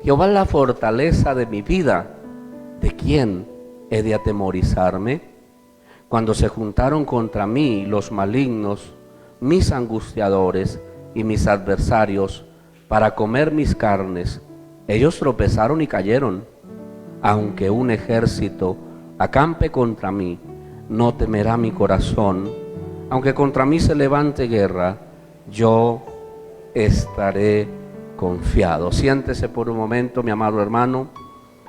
Jehová es la fortaleza de mi vida. ¿De quién he de atemorizarme? Cuando se juntaron contra mí los malignos, mis angustiadores y mis adversarios, para comer mis carnes, ellos tropezaron y cayeron. Aunque un ejército acampe contra mí, no temerá mi corazón. Aunque contra mí se levante guerra, yo estaré confiado. Siéntese por un momento, mi amado hermano.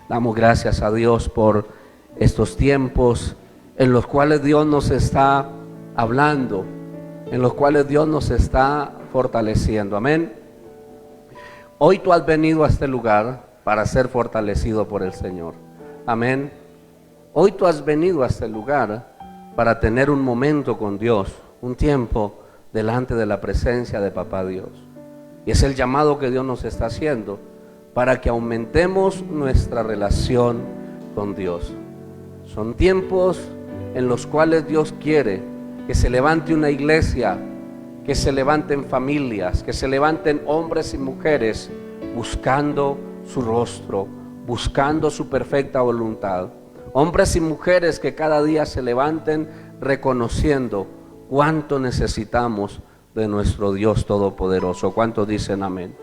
Damos gracias a Dios por estos tiempos en los cuales Dios nos está hablando, en los cuales Dios nos está fortaleciendo. Amén. Hoy tú has venido a este lugar para ser fortalecido por el Señor. Amén. Hoy tú has venido a este lugar para tener un momento con Dios, un tiempo delante de la presencia de Papá Dios. Y es el llamado que Dios nos está haciendo para que aumentemos nuestra relación con Dios. Son tiempos en los cuales Dios quiere que se levante una iglesia, que se levanten familias, que se levanten hombres y mujeres buscando su rostro, buscando su perfecta voluntad. Hombres y mujeres que cada día se levanten reconociendo cuánto necesitamos de nuestro Dios Todopoderoso. ¿Cuántos dicen amén?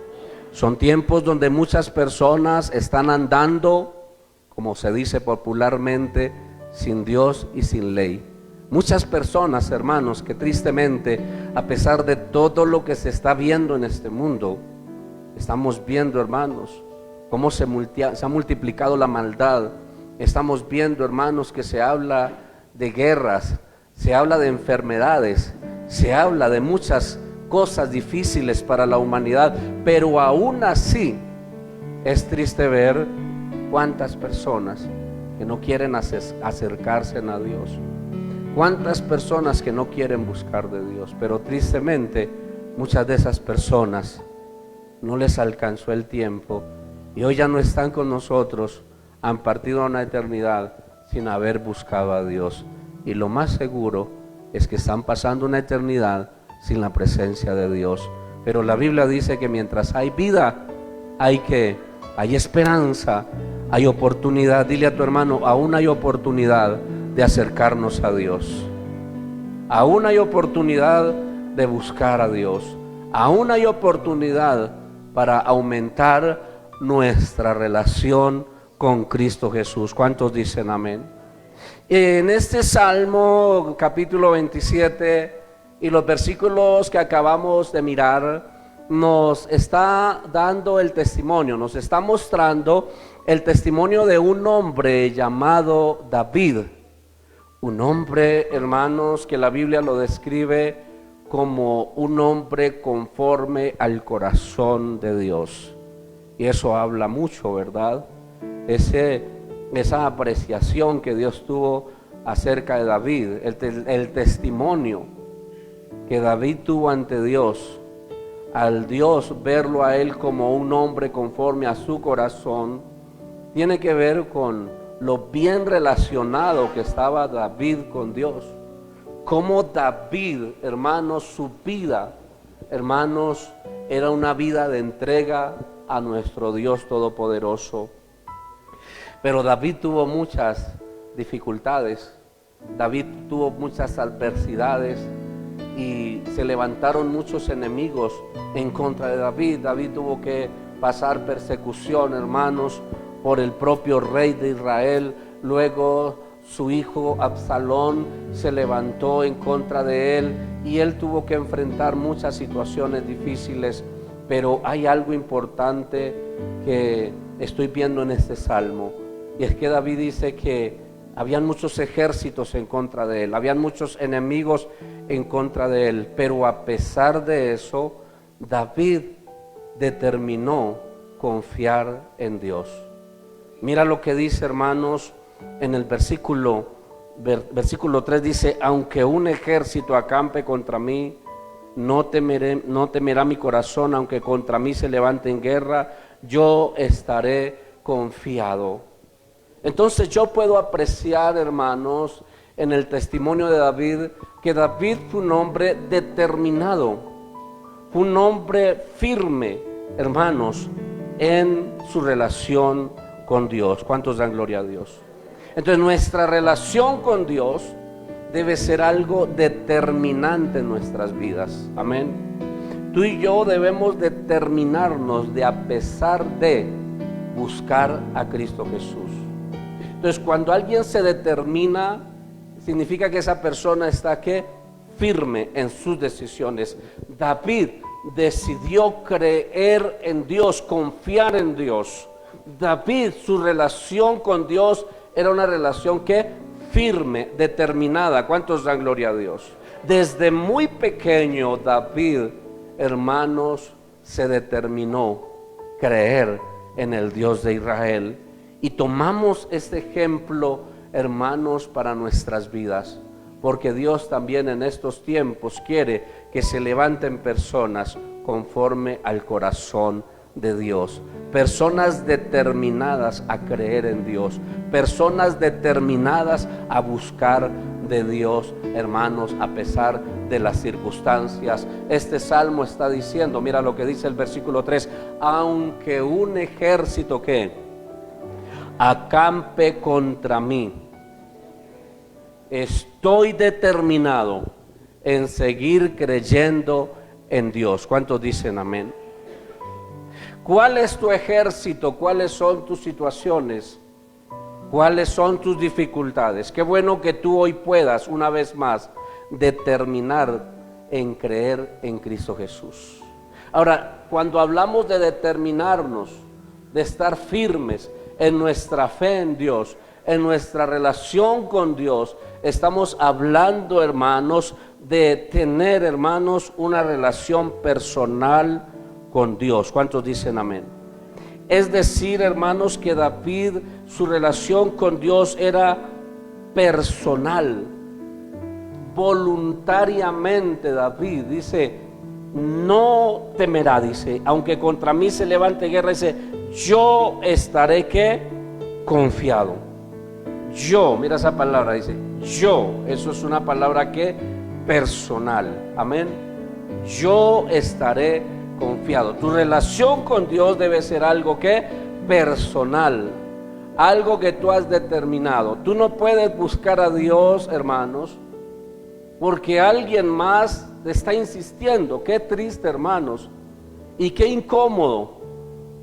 Son tiempos donde muchas personas están andando, como se dice popularmente, sin Dios y sin ley. Muchas personas, hermanos, que tristemente, a pesar de todo lo que se está viendo en este mundo, estamos viendo, hermanos, cómo se ha multiplicado la maldad. Estamos viendo, hermanos, que se habla de guerras, se habla de enfermedades, se habla de muchas cosas difíciles para la humanidad, pero aún así es triste ver cuántas personas que no quieren acercarse a Dios, cuántas personas que no quieren buscar de Dios, pero tristemente muchas de esas personas no les alcanzó el tiempo y hoy ya no están con nosotros, han partido a una eternidad sin haber buscado a Dios, y lo más seguro es que están pasando una eternidad sin la presencia de Dios. Pero la Biblia dice que mientras hay vida, hay esperanza, hay oportunidad. Dile a tu hermano, aún hay oportunidad de acercarnos a Dios. Aún hay oportunidad de buscar a Dios. Aún hay oportunidad para aumentar nuestra relación con Cristo Jesús. ¿Cuántos dicen amén? En este Salmo capítulo 27 y los versículos que acabamos de mirar, nos está dando el testimonio, nos está mostrando el testimonio de un hombre llamado David. Un hombre, hermanos, que la Biblia lo describe como un hombre conforme al corazón de Dios. Y eso habla mucho, ¿verdad? Esa apreciación que Dios tuvo acerca de David, el testimonio que David tuvo ante Dios, al Dios verlo a él como un hombre conforme a su corazón, tiene que ver con lo bien relacionado que estaba David con Dios. Como David, hermanos, su vida, hermanos, era una vida de entrega a nuestro Dios Todopoderoso. Pero David tuvo muchas dificultades, David tuvo muchas adversidades y se levantaron muchos enemigos en contra de David. David tuvo que pasar persecución, hermanos, por el propio rey de Israel. Luego su hijo Absalón se levantó en contra de él y él tuvo que enfrentar muchas situaciones difíciles. Pero hay algo importante que estoy viendo en este salmo, y es que David dice que habían muchos ejércitos en contra de él, habían muchos enemigos en contra de él, pero a pesar de eso, David determinó confiar en Dios. Mira lo que dice, hermanos, en el versículo 3 dice: aunque un ejército acampe contra mí, no temerá mi corazón, aunque contra mí se levante en guerra, yo estaré confiado. Entonces yo puedo apreciar, hermanos, en el testimonio de David, que David fue un hombre determinado, fue un hombre firme, hermanos, en su relación con Dios. ¿Cuántos dan gloria a Dios? Entonces nuestra relación con Dios debe ser algo determinante en nuestras vidas. Amén. Tú y yo debemos determinarnos de, a pesar de, buscar a Cristo Jesús. Entonces cuando alguien se determina, significa que esa persona está ¿qué? Firme en sus decisiones. David decidió creer en Dios, confiar en Dios. David, su relación con Dios era una relación que firme, determinada. ¿Cuántos dan gloria a Dios? Desde muy pequeño David, hermanos, se determinó creer en el Dios de Israel. Y tomamos este ejemplo, hermanos, para nuestras vidas, porque Dios también en estos tiempos quiere que se levanten personas conforme al corazón de Dios, personas determinadas a creer en Dios, personas determinadas a buscar de Dios, hermanos, a pesar de las circunstancias. Este salmo está diciendo, mira lo que dice el versículo 3, aunque un ejército que acampe contra mí, estoy determinado en seguir creyendo en Dios. ¿Cuántos dicen amén? ¿Cuál es tu ejército? ¿Cuáles son tus situaciones? ¿Cuáles son tus dificultades? Qué bueno que tú hoy puedas una vez más determinar en creer en Cristo Jesús. Ahora, cuando hablamos de determinarnos, de estar firmes en nuestra fe en Dios, en nuestra relación con Dios, estamos hablando, hermanos, de tener, hermanos, una relación personal con Dios. ¿Cuántos dicen amén? Es decir, hermanos, que David, su relación con Dios era personal. Voluntariamente David dice, no temerá, dice, aunque contra mí se levante guerra, dice, yo estaré ¿qué? Confiado. Yo, mira esa palabra, dice, yo, eso es una palabra que personal, amén. Yo estaré confiado. Tu relación con Dios debe ser algo que personal, algo que tú has determinado. Tú no puedes buscar a Dios, hermanos, porque alguien más te está insistiendo. Qué triste, hermanos, y qué incómodo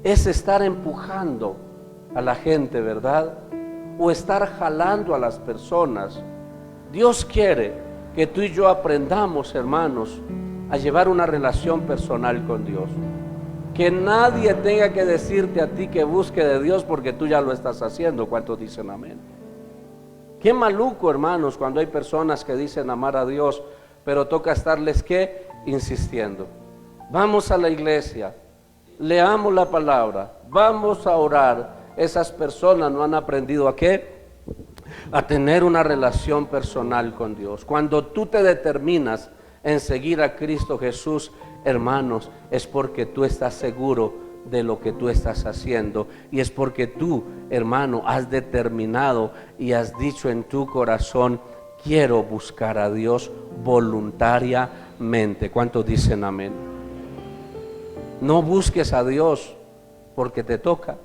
es estar empujando a la gente, ¿verdad? O estar jalando a las personas. Dios quiere que tú y yo aprendamos, hermanos, a llevar una relación personal con Dios. Que nadie tenga que decirte a ti que busque de Dios porque tú ya lo estás haciendo. ¿Cuántos dicen amén? Qué maluco, hermanos, cuando hay personas que dicen amar a Dios, pero toca estarles ¿qué? Insistiendo. Vamos a la iglesia, leamos la palabra, vamos a orar. Esas personas no han aprendido ¿a qué? A tener una relación personal con Dios. Cuando tú te determinas en seguir a Cristo Jesús, hermanos, es porque tú estás seguro de lo que tú estás haciendo, y es porque tú, hermano, has determinado y has dicho en tu corazón, quiero buscar a Dios voluntariamente. ¿Cuántos dicen amén? No busques a Dios porque te toca.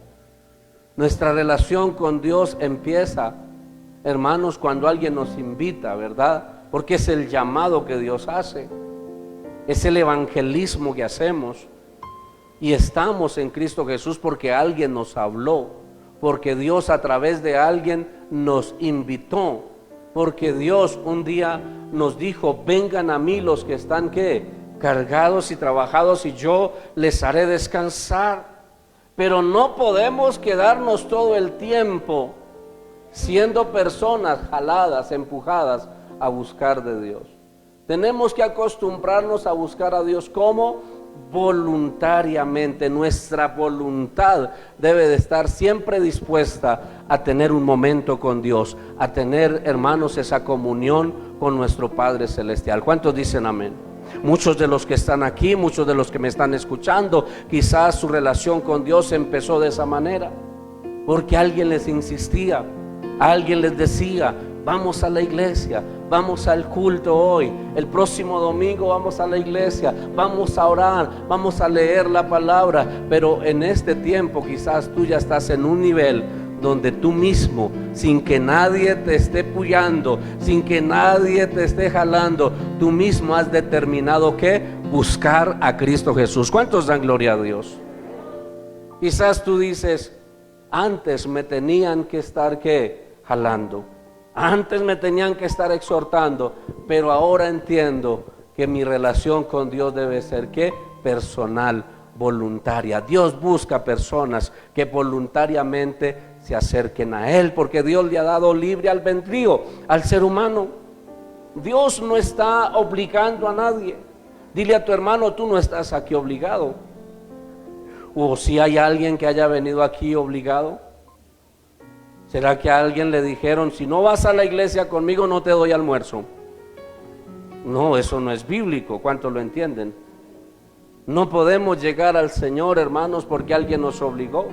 Nuestra relación con Dios empieza, hermanos, cuando alguien nos invita, ¿verdad? Porque es el llamado que Dios hace, es el evangelismo que hacemos, y estamos en Cristo Jesús porque alguien nos habló, porque Dios a través de alguien nos invitó, porque Dios un día nos dijo, vengan a mí los que están ¿qué? Cargados y trabajados, y yo les haré descansar. Pero no podemos quedarnos todo el tiempo siendo personas jaladas, empujadas a buscar de Dios. Tenemos que acostumbrarnos a buscar a Dios como voluntariamente. Nuestra voluntad debe de estar siempre dispuesta a tener un momento con Dios, a tener, hermanos, esa comunión con nuestro Padre Celestial. ¿Cuántos dicen amén? Muchos de los que están aquí, muchos de los que me están escuchando, quizás su relación con Dios empezó de esa manera, porque alguien les insistía, alguien les decía, Vamos a la iglesia, vamos al culto hoy, el próximo domingo vamos a la iglesia, vamos a orar, vamos a leer la palabra, pero en este tiempo quizás tú ya estás en un nivel donde tú mismo, sin que nadie te esté puyando, sin que nadie te esté jalando, tú mismo has determinado que buscar a Cristo Jesús. ¿Cuántos dan gloria a Dios? Quizás tú dices, antes me tenían que estar jalando, antes me tenían que estar exhortando, pero ahora entiendo que mi relación con Dios debe ser personal, voluntaria. Dios busca personas que voluntariamente se acerquen a Él, porque Dios le ha dado libre albedrío al ser humano. Dios no está obligando a nadie. Dile a tu hermano, tú no estás aquí obligado. O si hay alguien que haya venido aquí obligado. ¿Será que a alguien le dijeron, si no vas a la iglesia conmigo no te doy almuerzo? No, eso no es bíblico. ¿Cuántos lo entienden? No podemos llegar al Señor, hermanos, porque alguien nos obligó.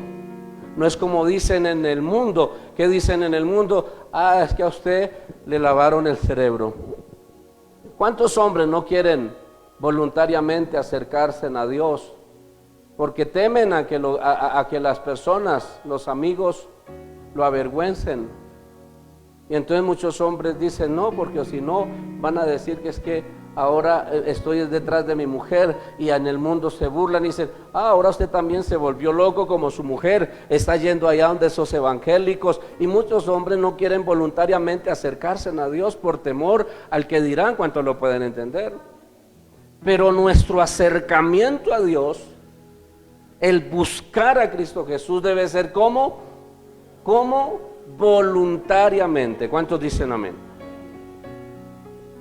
No es como dicen en el mundo. ¿Qué dicen en el mundo? Es que a usted le lavaron el cerebro. ¿Cuántos hombres no quieren voluntariamente acercarse a Dios? Porque temen a que las personas, los amigos, lo avergüencen. Y entonces muchos hombres dicen, no, porque si no van a decir que es que ahora estoy detrás de mi mujer, y en el mundo se burlan y dicen, ahora usted también se volvió loco como su mujer, está yendo allá donde esos evangélicos. Y muchos hombres no quieren voluntariamente acercarse a Dios por temor al que dirán. ¿Cuántos lo pueden entender? Pero nuestro acercamiento a Dios, el buscar a Cristo Jesús, debe ser como voluntariamente. ¿Cuántos dicen amén?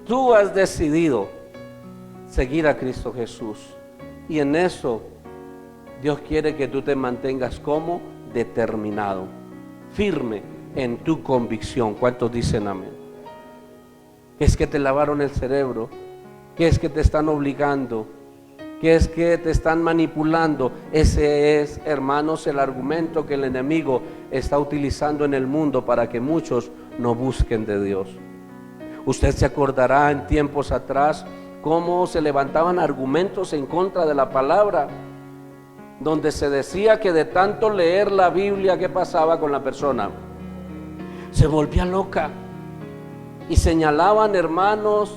Tú has decidido seguir a Cristo Jesús, y en eso Dios quiere que tú te mantengas como determinado, firme en tu convicción. ¿Cuántos dicen amén? ¿Qué es que te lavaron el cerebro? ¿Qué es que te están obligando? ¿Qué es que te están manipulando? Ese es, hermanos, el argumento que el enemigo está utilizando en el mundo para que muchos no busquen de Dios. Usted se acordará en tiempos atrás cómo se levantaban argumentos en contra de la palabra, donde se decía que de tanto leer la Biblia, ¿qué pasaba con la persona? Se volvía loca. Y señalaban, hermanos,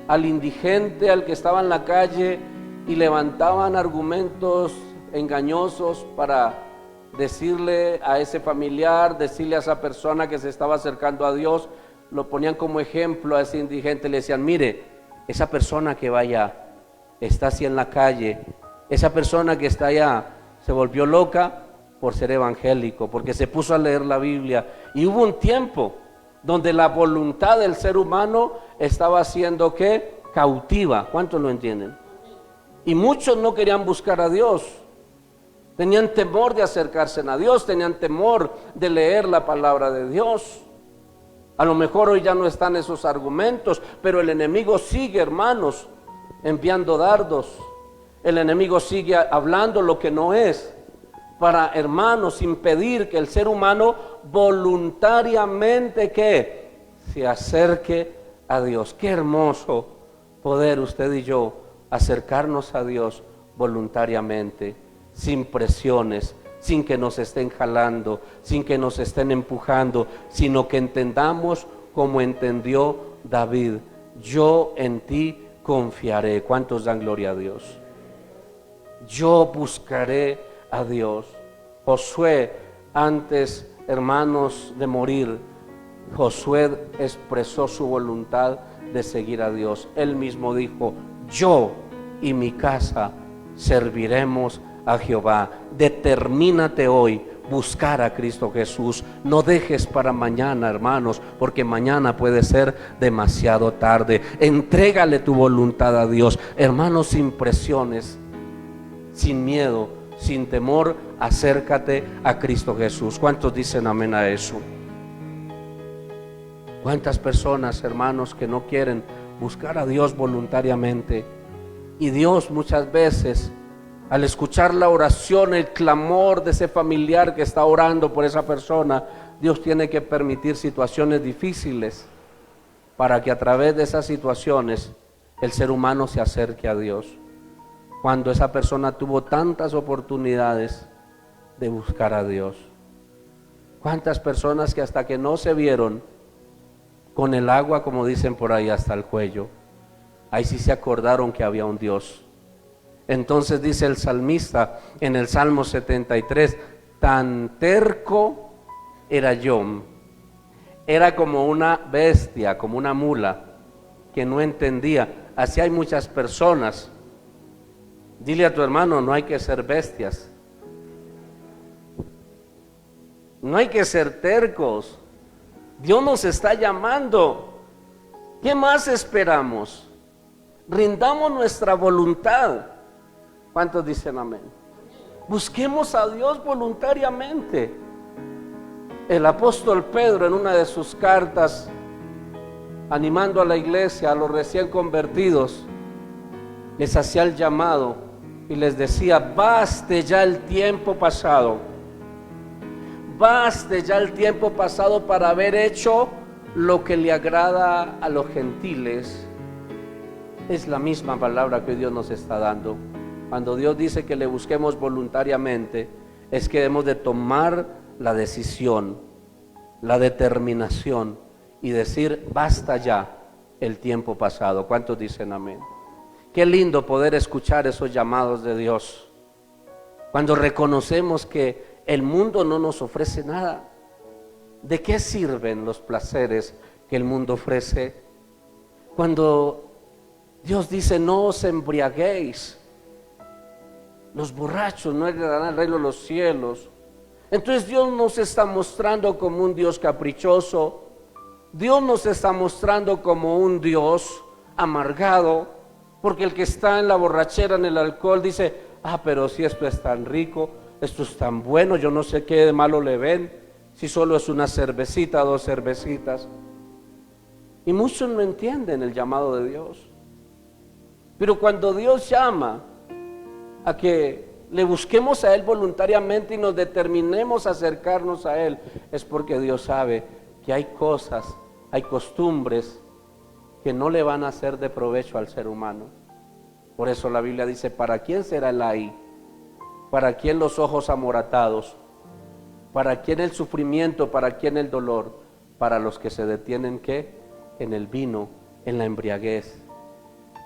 al indigente, al que estaba en la calle, y levantaban argumentos engañosos para decirle a ese familiar, decirle a esa persona que se estaba acercando a Dios. Lo ponían como ejemplo a ese indigente, le decían, mire, esa persona que vaya, está así en la calle, esa persona que está allá, se volvió loca por ser evangélico, porque se puso a leer la Biblia. Y hubo un tiempo donde la voluntad del ser humano estaba siendo cautiva. ¿Cuántos lo entienden? Y muchos no querían buscar a Dios, tenían temor de acercarse a Dios, tenían temor de leer la palabra de Dios. A lo mejor hoy ya no están esos argumentos, pero el enemigo sigue, hermanos, enviando dardos. El enemigo sigue hablando lo que no es, para, hermanos, impedir que el ser humano voluntariamente se acerque a Dios. Qué hermoso poder usted y yo acercarnos a Dios voluntariamente, sin presiones, sin que nos estén jalando, sin que nos estén empujando, sino que entendamos como entendió David: yo en ti confiaré. ¿Cuántos dan gloria a Dios? Yo buscaré a Dios. Josué, antes, hermanos, de morir, Josué expresó su voluntad de seguir a Dios. Él mismo dijo: yo y mi casa serviremos a Jehová. Determínate hoy buscar a Cristo Jesús. No dejes para mañana, hermanos, porque mañana puede ser demasiado tarde. Entrégale tu voluntad a Dios, hermanos, sin presiones, sin miedo, sin temor. Acércate a Cristo Jesús. ¿Cuántos dicen amén a eso? ¿Cuántas personas, hermanos, que no quieren buscar a Dios voluntariamente? Y Dios muchas veces, al escuchar la oración, el clamor de ese familiar que está orando por esa persona, Dios tiene que permitir situaciones difíciles para que a través de esas situaciones el ser humano se acerque a Dios. Cuando esa persona tuvo tantas oportunidades de buscar a Dios. ¿Cuántas personas que hasta que no se vieron con el agua, como dicen por ahí, hasta el cuello, ahí sí se acordaron que había un Dios? Entonces dice el salmista en el Salmo 73, tan terco era yo, era como una bestia, como una mula, que no entendía. Así hay muchas personas. Dile a tu hermano, no hay que ser bestias, no hay que ser tercos. Dios nos está llamando. ¿Qué más esperamos? Rindamos nuestra voluntad. ¿Cuántos dicen amén? Busquemos a Dios voluntariamente. El apóstol Pedro, en una de sus cartas, animando a la iglesia, a los recién convertidos, les hacía el llamado y les decía: baste ya el tiempo pasado, baste ya el tiempo pasado para haber hecho lo que le agrada a los gentiles. Es la misma palabra que Dios nos está dando. Cuando Dios dice que le busquemos voluntariamente, es que debemos de tomar la decisión, la determinación y decir: basta ya el tiempo pasado. ¿Cuántos dicen amén? Qué lindo poder escuchar esos llamados de Dios, cuando reconocemos que el mundo no nos ofrece nada. ¿De qué sirven los placeres que el mundo ofrece? Cuando Dios dice: no os embriaguéis, los borrachos no heredarán el reino de los cielos. Entonces Dios nos está mostrando como un Dios caprichoso. Dios nos está mostrando como un Dios amargado, porque el que está en la borrachera, en el alcohol, dice: pero si esto es tan rico, esto es tan bueno, yo no sé qué de malo le ven, si solo es una cervecita, 2 cervecitas. Y muchos no entienden el llamado de Dios. Pero cuando Dios llama a que le busquemos a Él voluntariamente y nos determinemos a acercarnos a Él, es porque Dios sabe que hay cosas, hay costumbres que no le van a ser de provecho al ser humano. Por eso la Biblia dice: ¿para quién será el ay? ¿Para quién los ojos amoratados? ¿Para quién el sufrimiento? ¿Para quién el dolor? Para los que se detienen, ¿qué? En el vino, en la embriaguez.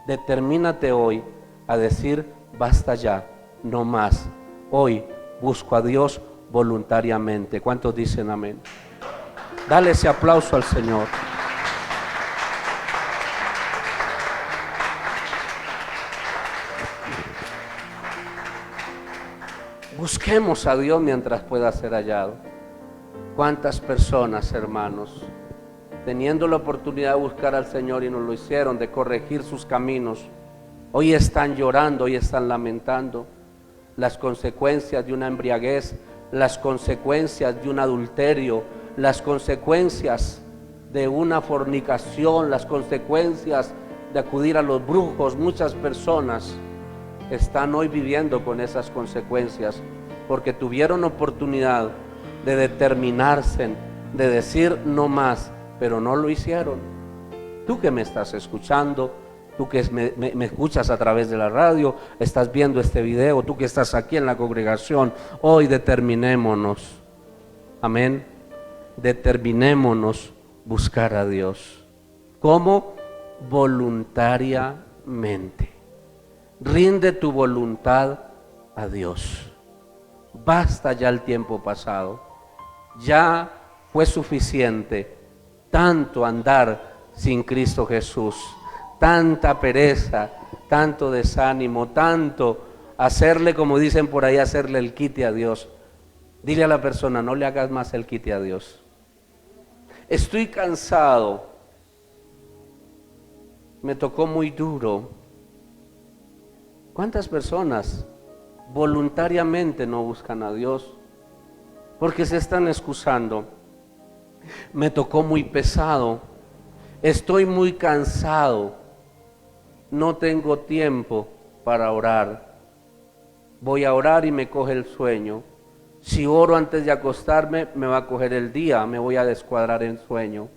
Determínate hoy a decir: basta ya, no más. Hoy busco a Dios voluntariamente. ¿Cuántos dicen amén? Dale ese aplauso al Señor. Busquemos a Dios mientras pueda ser hallado. ¿Cuántas personas, hermanos, teniendo la oportunidad de buscar al Señor y no lo hicieron, de corregir sus caminos, hoy están llorando, hoy están lamentando las consecuencias de una embriaguez, las consecuencias de un adulterio, las consecuencias de una fornicación, las consecuencias de acudir a los brujos? Muchas personas están hoy viviendo con esas consecuencias porque tuvieron oportunidad de determinarse, de decir no más, pero no lo hicieron. Tú que me estás escuchando, tú que me escuchas a través de la radio, estás viendo este video, tú que estás aquí en la congregación, hoy determinémonos, amén, determinémonos buscar a Dios. ¿Cómo? Voluntariamente. Rinde tu voluntad a Dios. Basta ya el tiempo pasado. Ya fue suficiente tanto andar sin Cristo Jesús, tanta pereza, tanto desánimo, tanto hacerle, como dicen por ahí, hacerle el quite a Dios. Dile a la persona: no le hagas más el quite a Dios. Estoy cansado, me tocó muy duro. ¿Cuántas personas voluntariamente no buscan a Dios? Porque se están excusando. Me tocó muy pesado, estoy muy cansado, no tengo tiempo para orar. Voy a orar y me coge el sueño. Si oro antes de acostarme, me va a coger el día, me voy a descuadrar en sueño.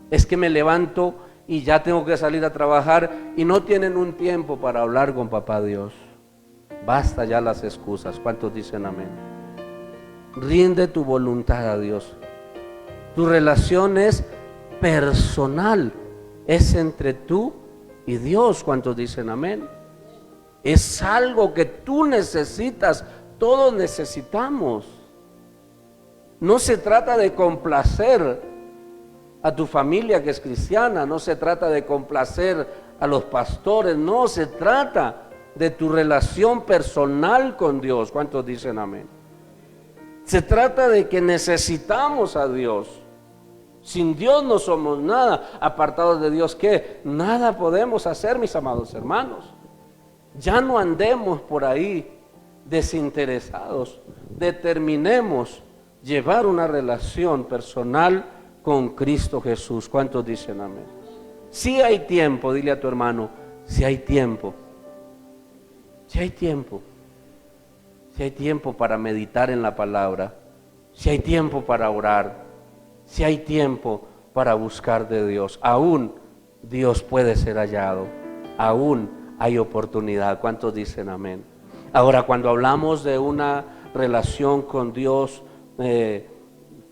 Es que me levanto y ya tengo que salir a trabajar y no tienen un tiempo para hablar con papá Dios. Basta ya las excusas. ¿Cuántos dicen amén? Rinde tu voluntad a Dios. Tu relación es personal, es entre tú y Dios. ¿Cuántos dicen amén? Es algo que tú necesitas, todos necesitamos. No se trata de complacer a tu familia que es cristiana, no se trata de complacer a los pastores, no, se trata de tu relación personal con Dios. ¿Cuántos dicen amén? Se trata de que necesitamos a Dios. Sin Dios no somos nada. Apartados de Dios, ¿qué? Nada podemos hacer, mis amados hermanos. Ya no andemos por ahí desinteresados. Determinemos llevar una relación personal con Cristo Jesús. ¿Cuántos dicen amén? Si hay tiempo, dile a tu hermano, si hay tiempo. Si hay tiempo. Si hay tiempo para meditar en la palabra. Si hay tiempo para orar. Si hay tiempo para buscar de Dios. Aún Dios puede ser hallado. Aún hay oportunidad. ¿Cuántos dicen amén? Ahora, cuando hablamos de una relación con Dios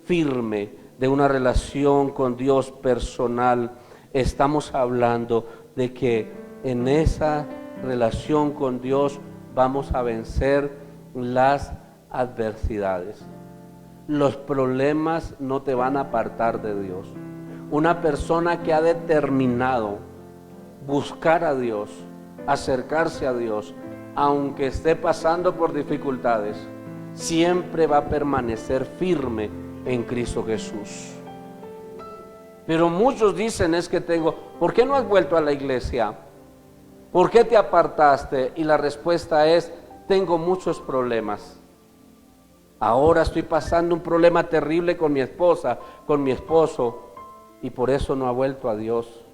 firme, de una relación con Dios personal, estamos hablando de que en esa relación con Dios vamos a vencer las adversidades. Los problemas no te van a apartar de Dios. Una persona que ha determinado buscar a Dios, acercarse a Dios, aunque esté pasando por dificultades, siempre va a permanecer firme en Cristo Jesús. Pero muchos dicen, es que ¿por qué no has vuelto a la iglesia? ¿Por qué te apartaste? Y la respuesta es, tengo muchos problemas. Ahora estoy pasando un problema terrible con mi esposa, con mi esposo, y por eso no ha vuelto a Dios.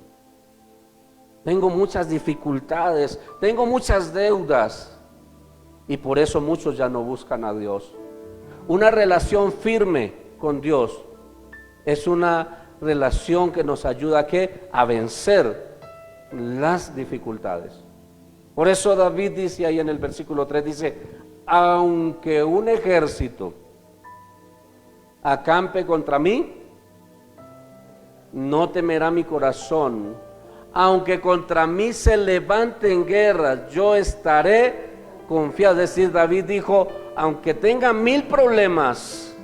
Tengo muchas dificultades, tengo muchas deudas, y por eso muchos ya no buscan a Dios. Una relación firme con Dios es una relación que nos ayuda ¿a qué? A vencer las dificultades. Por eso David dice ahí en el versículo 3, dice, aunque un ejército acampe contra mí, no temerá mi corazón. Aunque contra mí se levante en guerra, yo estaré confiado. Es decir, David dijo, aunque tenga 1000 problemas,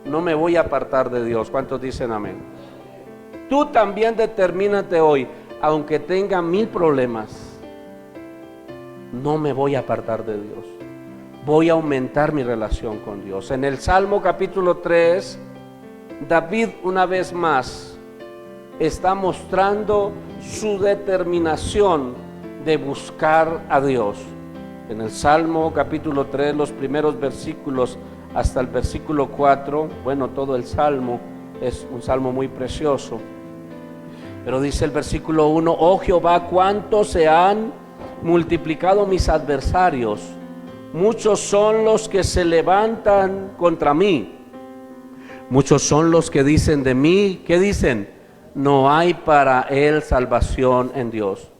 no me voy a apartar de Dios. ¿Cuántos dicen amén? Tú también determínate hoy, aunque tenga 1000 problemas, no me voy a apartar de Dios. Voy a aumentar mi relación con Dios. En el Salmo capítulo 3, David una vez más está mostrando su determinación de buscar a Dios. En el Salmo capítulo 3, los primeros versículos hasta el versículo 4, bueno, todo el Salmo es un Salmo muy precioso, pero dice el versículo 1, oh Jehová, cuánto se han multiplicado mis adversarios, muchos son los que se levantan contra mí, muchos son los que dicen de mí, ¿qué dicen? No hay para él salvación en Dios.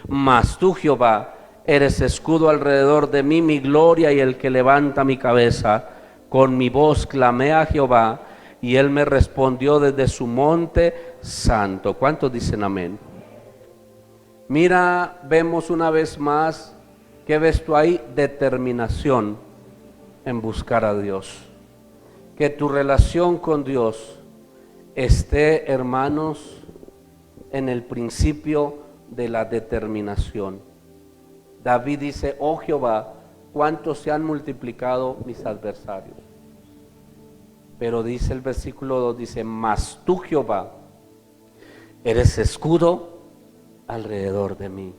Mas tú, Jehová, eres escudo alrededor de mí, mi gloria y el que levanta mi cabeza. Con mi voz clamé a Jehová y él me respondió desde su monte santo. ¿Cuántos dicen amén? Mira, vemos una vez más, ¿qué ves tú ahí? Determinación en buscar a Dios. Que tu relación con Dios esté, hermanos, en el principio de la determinación. David dice, oh Jehová, cuántos se han multiplicado mis adversarios. Pero dice el versículo 2, dice, mas tú, Jehová, eres escudo alrededor de mí.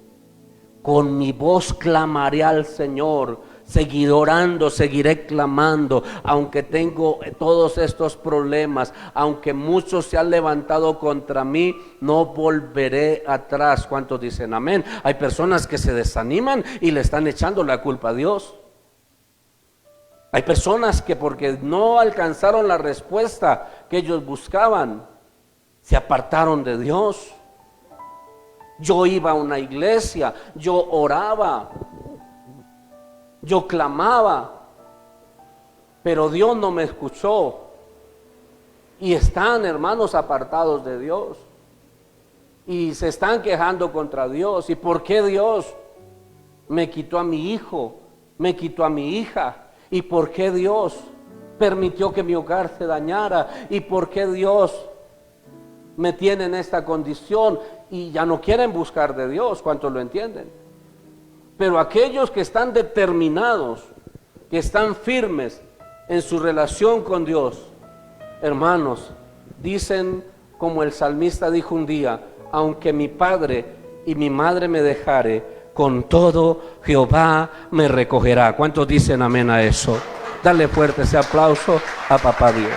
Con mi voz clamaré al Señor, seguiré orando, seguiré clamando, aunque tengo todos estos problemas, aunque muchos se han levantado contra mí, no volveré atrás. ¿Cuántos dicen amén? Hay personas que se desaniman y le están echando la culpa a Dios. Hay personas que porque no alcanzaron la respuesta que ellos buscaban, se apartaron de Dios. Yo iba a una iglesia, yo oraba, yo clamaba, pero Dios no me escuchó. Y están, hermanos, apartados de Dios. Y se están quejando contra Dios. ¿Y por qué Dios me quitó a mi hijo? Me quitó a mi hija. ¿Y por qué Dios permitió que mi hogar se dañara? ¿Y por qué Dios me tiene en esta condición? Y ya no quieren buscar de Dios. ¿Cuántos lo entienden? Pero aquellos que están determinados, que están firmes en su relación con Dios, hermanos, dicen como el salmista dijo un día: aunque mi padre y mi madre me dejare, con todo Jehová me recogerá. ¿Cuántos dicen amén a eso? Dale fuerte ese aplauso a papá Dios.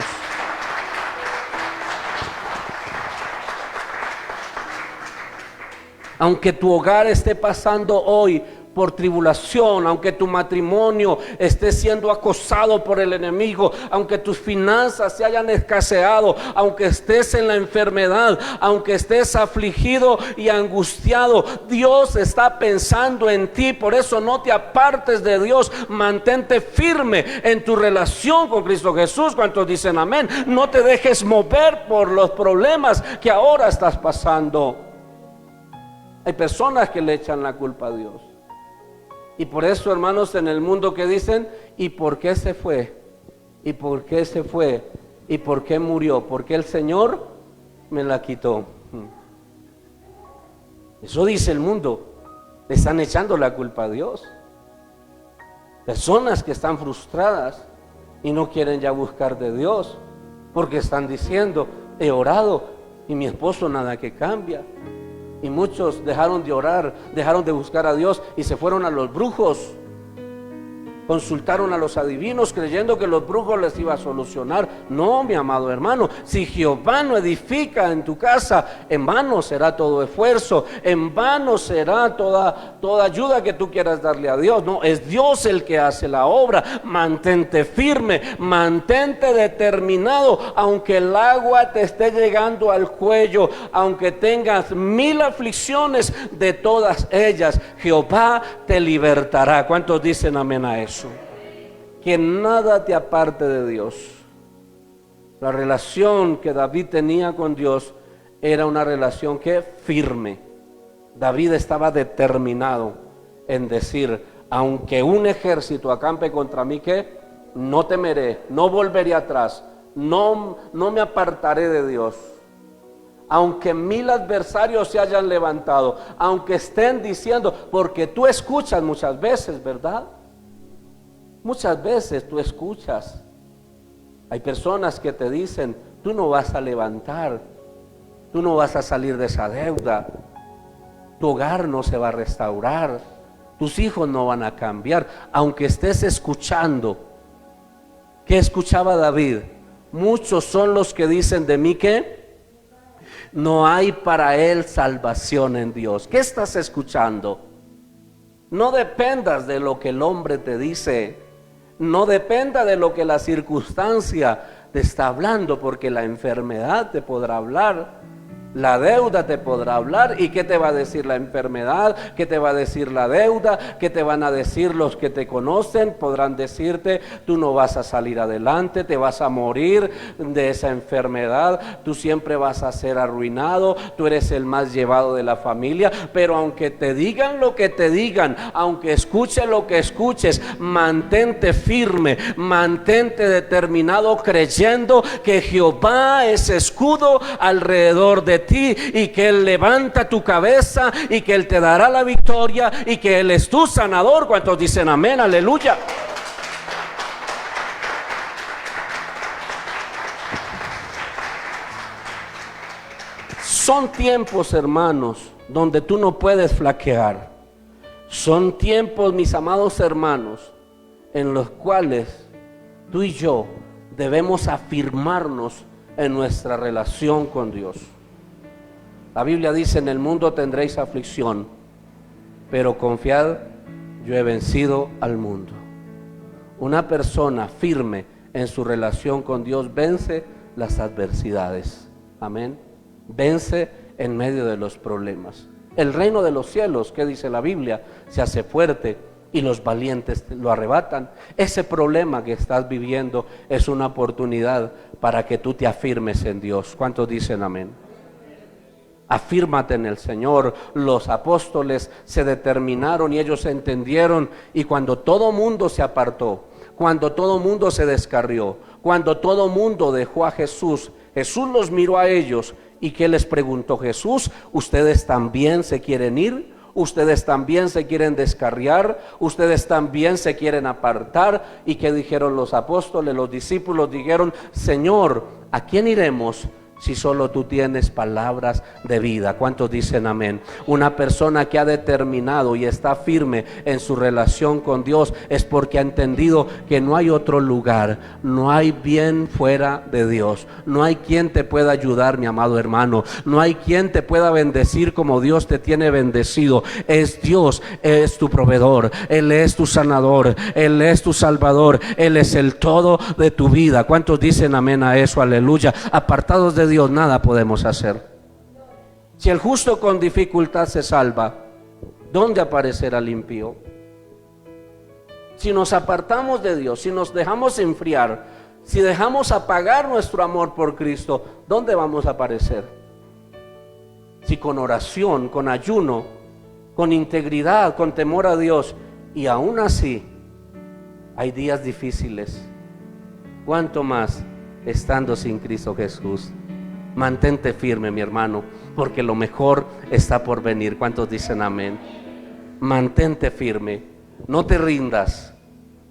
Aunque tu hogar esté pasando hoy por tribulación, aunque tu matrimonio esté siendo acosado por el enemigo, aunque tus finanzas se hayan escaseado, aunque estés en la enfermedad, aunque estés afligido y angustiado, Dios está pensando en ti. Por eso no te apartes de Dios, mantente firme en tu relación con Cristo Jesús. ¿Cuántos dicen amén? No te dejes mover por los problemas que ahora estás pasando. Hay personas que le echan la culpa a Dios. Y por eso, hermanos, en el mundo que dicen: ¿y por qué se fue? ¿Y por qué se fue? ¿Y por qué murió? Porque el Señor me la quitó. Eso dice el mundo. Le están echando la culpa a Dios. Personas que están frustradas y no quieren ya buscar de Dios, porque están diciendo: he orado y mi esposo nada que cambia. Y muchos dejaron de orar, dejaron de buscar a Dios y se fueron a los brujos. Consultaron a los adivinos creyendo que los brujos les iba a solucionar. No, mi amado hermano, si Jehová no edifica en tu casa, en vano será todo esfuerzo, en vano será toda ayuda que tú quieras darle a Dios. No, es Dios el que hace la obra. Mantente firme, mantente determinado, aunque el agua te esté llegando al cuello, aunque tengas 1000 aflicciones, de todas ellas Jehová te libertará. ¿Cuántos dicen amén a eso? Que nada te aparte de Dios. La relación que David tenía con Dios era una relación que firme. David estaba determinado en decir: aunque un ejército acampe contra mí, que no temeré, no volveré atrás, no me apartaré de Dios. Aunque 1000 adversarios se hayan levantado, aunque estén diciendo, porque tú escuchas muchas veces, ¿verdad? Muchas veces tú escuchas. Hay personas que te dicen: tú no vas a levantar, tú no vas a salir de esa deuda, tu hogar no se va a restaurar, tus hijos no van a cambiar. Aunque estés escuchando. ¿Qué escuchaba David? Muchos son los que dicen de mí que no hay para él salvación en Dios. ¿Qué estás escuchando? No dependas de lo que el hombre te dice. No dependa de lo que la circunstancia te está hablando, porque la enfermedad te podrá hablar, la deuda te podrá hablar. ¿Y qué te va a decir la enfermedad? ¿Qué te va a decir la deuda? ¿Qué te van a decir los que te conocen? Podrán decirte: tú no vas a salir adelante, te vas a morir de esa enfermedad, tú siempre vas a ser arruinado, tú eres el más llevado de la familia. Pero aunque te digan lo que te digan, aunque escuches lo que escuches, mantente firme, mantente determinado, creyendo que Jehová es escudo alrededor de ti, y que Él levanta tu cabeza, y que Él te dará la victoria, y que Él es tu sanador. ¿Cuántos dicen amén? Aleluya. Son tiempos, hermanos, donde tú no puedes flaquear. Son tiempos, mis amados hermanos, en los cuales tú y yo debemos afirmarnos en nuestra relación con Dios. La Biblia dice: en el mundo tendréis aflicción, pero confiad, yo he vencido al mundo. Una persona firme en su relación con Dios vence las adversidades. Amén. Vence en medio de los problemas. El reino de los cielos, ¿qué dice la Biblia? Se hace fuerte y los valientes lo arrebatan. Ese problema que estás viviendo es una oportunidad para que tú te afirmes en Dios. ¿Cuántos dicen amén? Afírmate en el Señor. Los apóstoles se determinaron y ellos entendieron, y cuando todo mundo se apartó, cuando todo mundo se descarrió, cuando todo mundo dejó a Jesús, Jesús los miró a ellos. ¿Y qué les preguntó Jesús? ¿Ustedes también se quieren ir? ¿Ustedes también se quieren descarriar? ¿Ustedes también se quieren apartar? ¿Y qué dijeron los apóstoles? Los discípulos dijeron: Señor, ¿a quién iremos si solo tú tienes palabras de vida? ¿Cuántos dicen amén? Una persona que ha determinado y está firme en su relación con Dios es porque ha entendido que no hay otro lugar, no hay bien fuera de Dios, no hay quien te pueda ayudar, mi amado hermano, no hay quien te pueda bendecir como Dios te tiene bendecido. Es Dios, es tu proveedor, Él es tu sanador, Él es tu salvador, Él es el todo de tu vida. ¿Cuántos dicen amén a eso? Aleluya. Apartados de Dios nada podemos hacer. Si el justo con dificultad se salva, ¿dónde aparecerá el impío? Si nos apartamos de Dios, si nos dejamos enfriar, si dejamos apagar nuestro amor por Cristo, ¿dónde vamos a aparecer? Si con oración, con ayuno, con integridad, con temor a Dios, y aún así hay días difíciles, ¿cuánto más estando sin Cristo Jesús? Mantente firme, mi hermano, porque lo mejor está por venir. ¿Cuántos dicen amén? Mantente firme, no te rindas.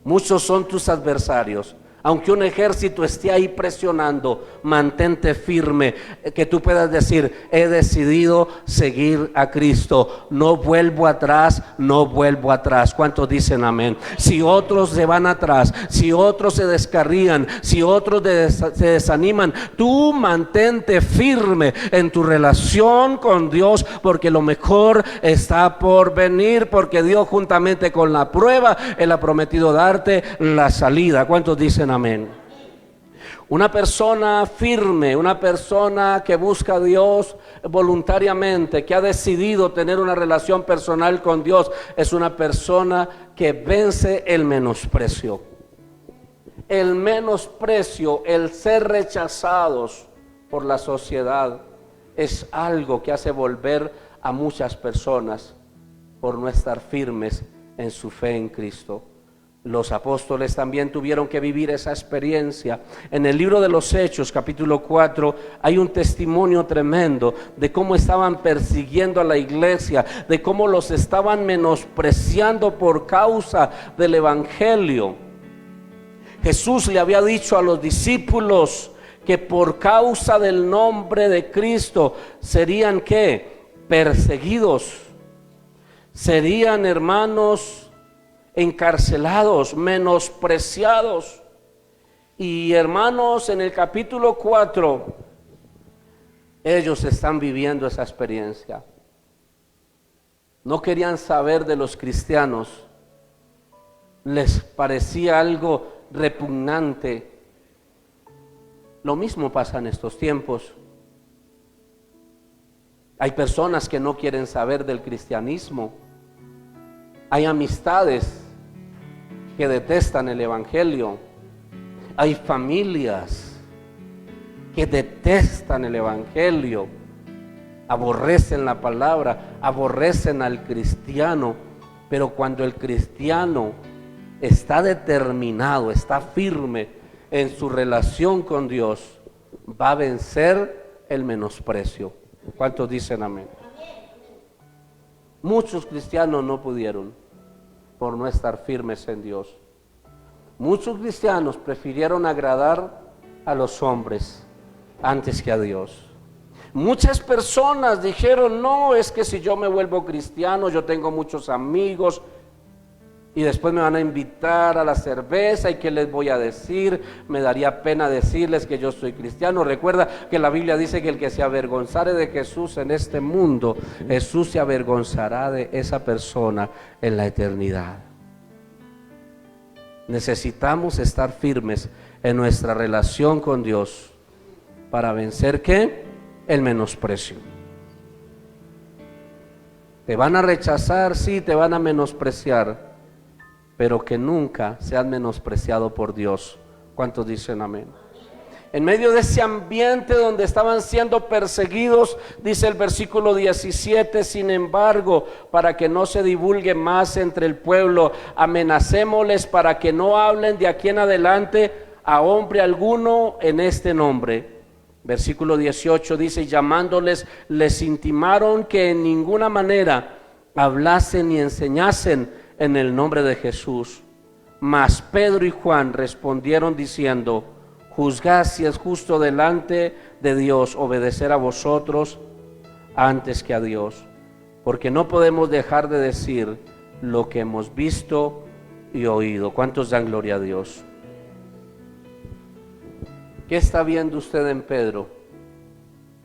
Muchos son tus adversarios. Aunque un ejército esté ahí presionando, mantente firme, que tú puedas decir: he decidido seguir a Cristo, no vuelvo atrás, no vuelvo atrás. ¿Cuántos dicen amén? Si otros se van atrás, si otros se descarrían, si otros se desaniman, tú mantente firme en tu relación con Dios, porque lo mejor está por venir, porque Dios juntamente con la prueba, Él ha prometido darte la salida. ¿Cuántos dicen amén? Una persona firme, una persona que busca a Dios voluntariamente, que ha decidido tener una relación personal con Dios, es una persona que vence el menosprecio. El menosprecio, el ser rechazados por la sociedad, es algo que hace volver a muchas personas por no estar firmes en su fe en Cristo. Los apóstoles también tuvieron que vivir esa experiencia. En el libro de los Hechos, capítulo 4, hay un testimonio tremendo de cómo estaban persiguiendo a la iglesia, de cómo los estaban menospreciando por causa del evangelio. Jesús le había dicho a los discípulos que por causa del nombre de Cristo serían ¿qué? Perseguidos, serían, hermanos, encarcelados, menospreciados. Y hermanos, en el capítulo 4 ellos están viviendo esa experiencia. No querían saber de los cristianos, les parecía algo repugnante. Lo mismo pasa en estos tiempos. Hay personas que no quieren saber del cristianismo. Hay amistades que detestan el evangelio. Hay familias que detestan el evangelio, aborrecen la palabra, aborrecen al cristiano. Pero cuando el cristiano está determinado, está firme en su relación con Dios, va a vencer el menosprecio. ¿Cuántos dicen amén? Muchos cristianos no pudieron por no estar firmes en Dios. Muchos cristianos prefirieron agradar a los hombres antes que a Dios. Muchas personas dijeron: no, es que si yo me vuelvo cristiano, yo tengo muchos amigos y después me van a invitar a la cerveza, y ¿qué les voy a decir? Me daría pena decirles que yo soy cristiano. Recuerda que la Biblia dice que el que se avergonzare de Jesús en este mundo, Jesús se avergonzará de esa persona en la eternidad. Necesitamos estar firmes en nuestra relación con Dios para vencer ¿qué? El menosprecio. Te van a rechazar, sí, te van a menospreciar, pero que nunca seas menospreciado por Dios. ¿Cuántos dicen amén? En medio de ese ambiente donde estaban siendo perseguidos, dice el versículo 17, sin embargo, para que no se divulgue más entre el pueblo, amenacémosles para que no hablen de aquí en adelante a hombre alguno en este nombre. Versículo 18 dice, llamándoles, les intimaron que en ninguna manera hablasen ni enseñasen en el nombre de Jesús. Mas Pedro y Juan respondieron diciendo, juzgad si es justo delante de Dios obedecer a vosotros antes que a Dios, porque no podemos dejar de decir lo que hemos visto y oído. ¿Cuántos dan gloria a Dios? ¿Qué está viendo usted en Pedro,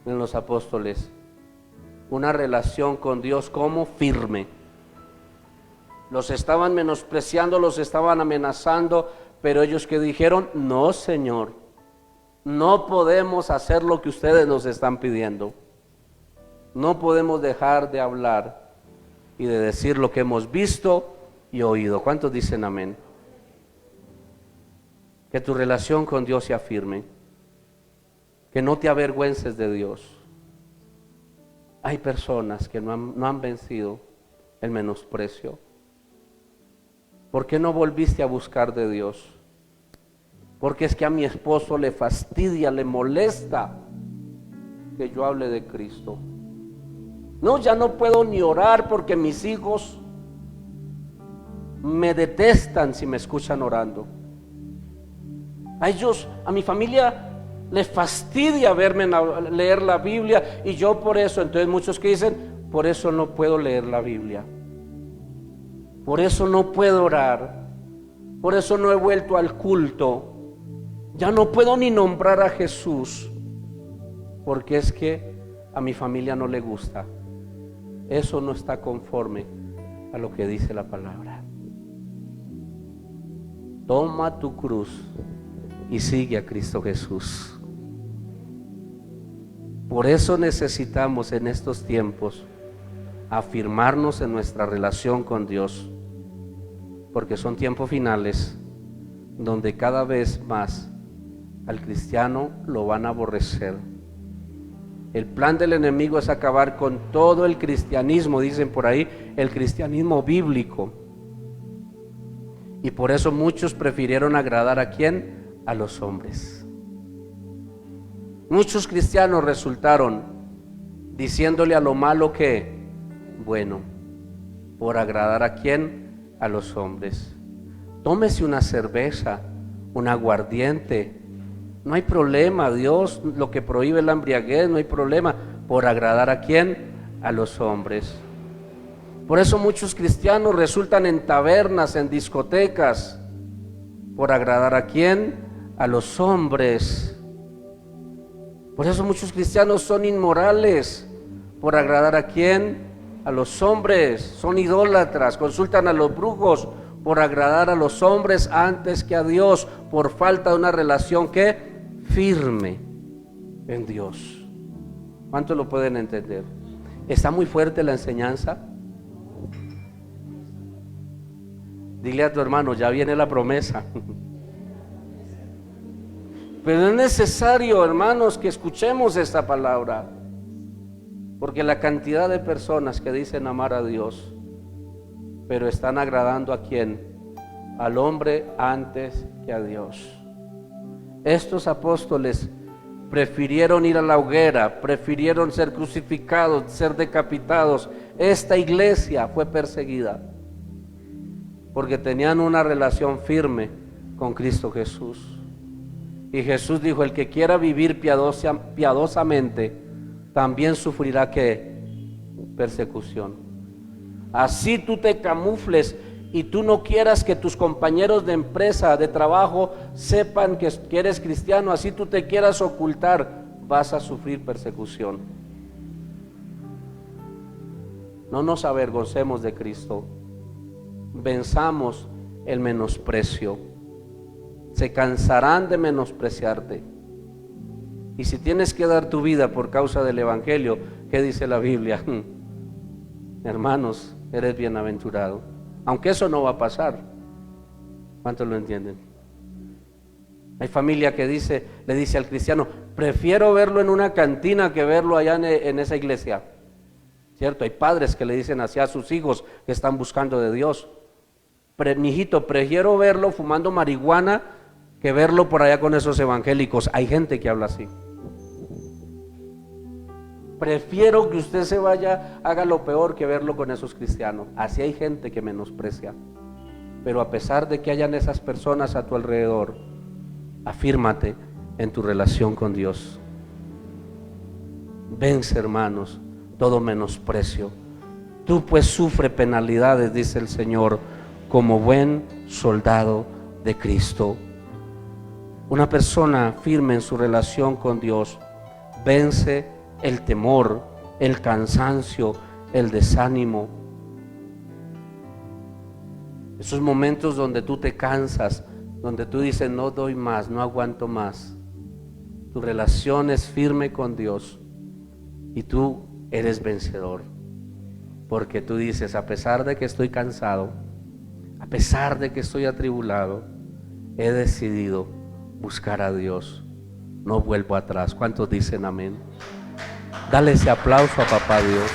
en los apóstoles? Una relación con Dios como firme. Los estaban menospreciando, los estaban amenazando, pero ellos que dijeron, no Señor, no podemos hacer lo que ustedes nos están pidiendo. No podemos dejar de hablar y de decir lo que hemos visto y oído. ¿Cuántos dicen amén? Que tu relación con Dios sea firme, que no te avergüences de Dios. Hay personas que no han vencido el menosprecio. ¿Por qué no volviste a buscar de Dios? Porque es que a mi esposo le fastidia, le molesta que yo hable de Cristo. No, ya no puedo ni orar porque mis hijos me detestan si me escuchan orando. A ellos, a mi familia les fastidia verme leer la Biblia y yo por eso, entonces muchos que dicen, por eso no puedo leer la Biblia. Por eso no puedo orar, por eso no he vuelto al culto, ya no puedo ni nombrar a Jesús, porque es que a mi familia no le gusta. Eso no está conforme a lo que dice la palabra. Toma tu cruz y sigue a Cristo Jesús. Por eso necesitamos en estos tiempos afirmarnos en nuestra relación con Dios, porque son tiempos finales donde cada vez más al cristiano lo van a aborrecer. El plan del enemigo es acabar con todo el cristianismo, dicen por ahí, el cristianismo bíblico. Y por eso muchos prefirieron agradar ¿a quién? A los hombres. Muchos cristianos resultaron diciéndole a lo malo que bueno, por agradar ¿a quién? A los hombres. Tómese una cerveza, un aguardiente, no hay problema. Dios lo que prohíbe la embriaguez, no hay problema. ¿Por agradar ¿a quién? A los hombres. Por eso muchos cristianos resultan en tabernas, en discotecas. ¿Por agradar ¿a quién? A los hombres. Por eso muchos cristianos son inmorales. ¿Por agradar ¿a quién? A los hombres. Son idólatras, consultan a los brujos por agradar a los hombres antes que a Dios, por falta de una relación que firme en Dios. ¿Cuántos lo pueden entender? ¿Está muy fuerte la enseñanza? Dile a tu hermano, ya viene la promesa. Pero es necesario, hermanos, que escuchemos esta palabra, porque la cantidad de personas que dicen amar a Dios, pero están agradando ¿a quién? Al hombre antes que a Dios. Estos apóstoles prefirieron ir a la hoguera, prefirieron ser crucificados, ser decapitados. Esta iglesia fue perseguida porque tenían una relación firme con Cristo Jesús. Y Jesús dijo, el que quiera vivir piadosamente, también sufrirá ¿qué? Persecución. Así tú te camufles y tú no quieras que tus compañeros de empresa, de trabajo, sepan que eres cristiano, así tú te quieras ocultar, vas a sufrir persecución. No nos avergoncemos de Cristo, venzamos el menosprecio. se cansarán de menospreciarte. Y si tienes que dar tu vida por causa del Evangelio, ¿qué dice la Biblia? Hermanos, eres bienaventurado. Aunque eso no va a pasar. ¿Cuántos lo entienden? Hay familia que le dice al cristiano, prefiero verlo en una cantina que verlo allá en esa iglesia. ¿Cierto? Hay padres que le dicen así a sus hijos que están buscando de Dios. Mijito, prefiero verlo fumando marihuana que verlo por allá con esos evangélicos. Hay gente que habla así. Prefiero que usted se vaya, haga lo peor que verlo con esos cristianos. Así hay gente que menosprecia. Pero a pesar de que hayan esas personas a tu alrededor, afírmate en tu relación con Dios. Vence, hermanos, todo menosprecio. Tú pues sufre penalidades, dice el Señor, como buen soldado de Cristo. Una persona firme en su relación con Dios vence el temor, el cansancio, el desánimo. Esos momentos donde tú te cansas, donde tú dices no doy más, no aguanto más. Tu relación es firme con Dios y tú eres vencedor, porque tú dices, a pesar de que estoy cansado, a pesar de que estoy atribulado, he decidido buscar a Dios, no vuelvo atrás. ¿Cuántos dicen amén? Dale ese aplauso a papá Dios.